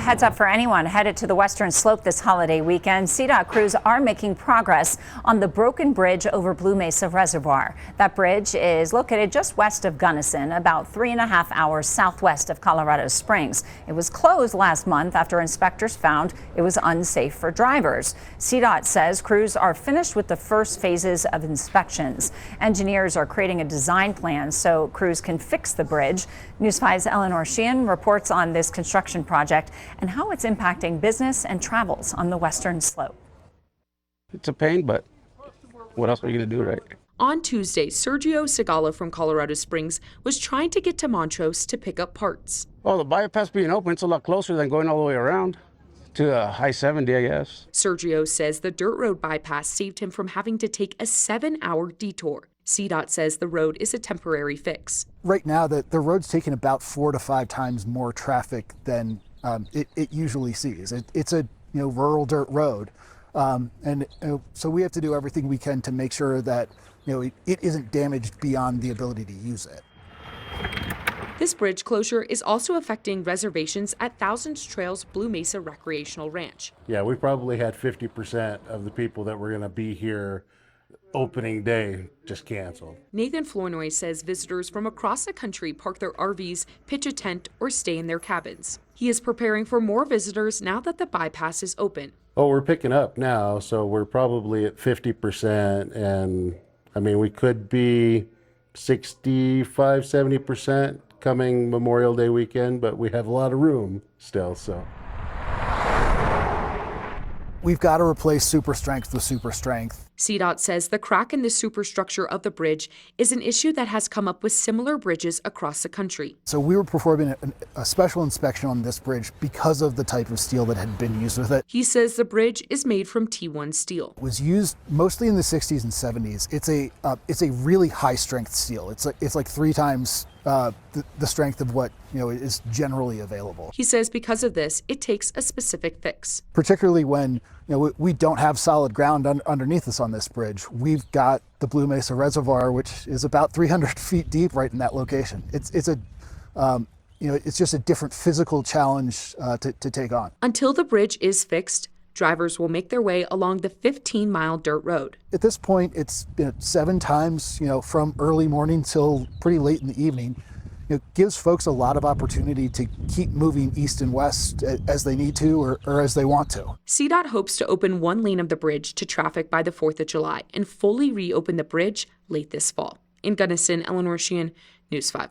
heads up for anyone headed to the Western Slope this holiday weekend. CDOT crews are making progress on the broken bridge over Blue Mesa Reservoir. That bridge is located just west of Gunnison, about 3.5 hours southwest of Colorado Springs. It was closed last month after inspectors found it was unsafe for drivers. CDOT says crews are finished with the first phases of inspections. Engineers are creating a design plan so crews can fix the bridge. News 5's Eleanor Sheehan reports on this construction project and how it's impacting business and travels on the Western Slope. It's a pain, but what else are you going to do, right? On Tuesday, Sergio Segala from Colorado Springs was trying to get to Montrose to pick up parts. Well, the bypass being open, it's a lot closer than going all the way around to I-70, I guess. Sergio says the dirt road bypass saved him from having to take a 7-hour detour. CDOT says the road is a temporary fix. Right now, the road's taking about 4 to 5 times more traffic than it usually sees. It's a rural dirt road, so we have to do everything we can to make sure that it isn't damaged beyond the ability to use it. This bridge closure is also affecting reservations at Thousands Trails Blue Mesa Recreational Ranch. Yeah, we probably had 50% of the people that were going to be here opening day just canceled. Nathan Flournoy says visitors from across the country park their RVs, pitch a tent, or stay in their cabins. He is preparing for more visitors now that the bypass is open. Oh, we're picking up now, so we're probably at 50%, and I mean, we could be 65, 70% coming Memorial Day weekend, but we have a lot of room still, so. We've got to replace super strength with super strength. CDOT says the crack in the superstructure of the bridge is an issue that has come up with similar bridges across the country. So we were performing a special inspection on this bridge because of the type of steel that had been used with it. He says the bridge is made from T1 steel. It was used mostly in the 60s and 70s. It's a really high strength steel. It's like 3 times the strength of what is generally available. He says because of this, it takes a specific fix. Particularly when we don't have solid ground underneath us on this bridge. We've got the Blue Mesa Reservoir, which is about 300 feet deep right in that location. It's just a different physical challenge to take on. Until the bridge is fixed, drivers will make their way along the 15-mile dirt road. At this point, it's 7 times, from early morning till pretty late in the evening. It gives folks a lot of opportunity to keep moving east and west as they need to or as they want to. CDOT hopes to open 1 lane of the bridge to traffic by the 4th of July and fully reopen the bridge late this fall. In Gunnison, Eleanor Sheehan, News 5.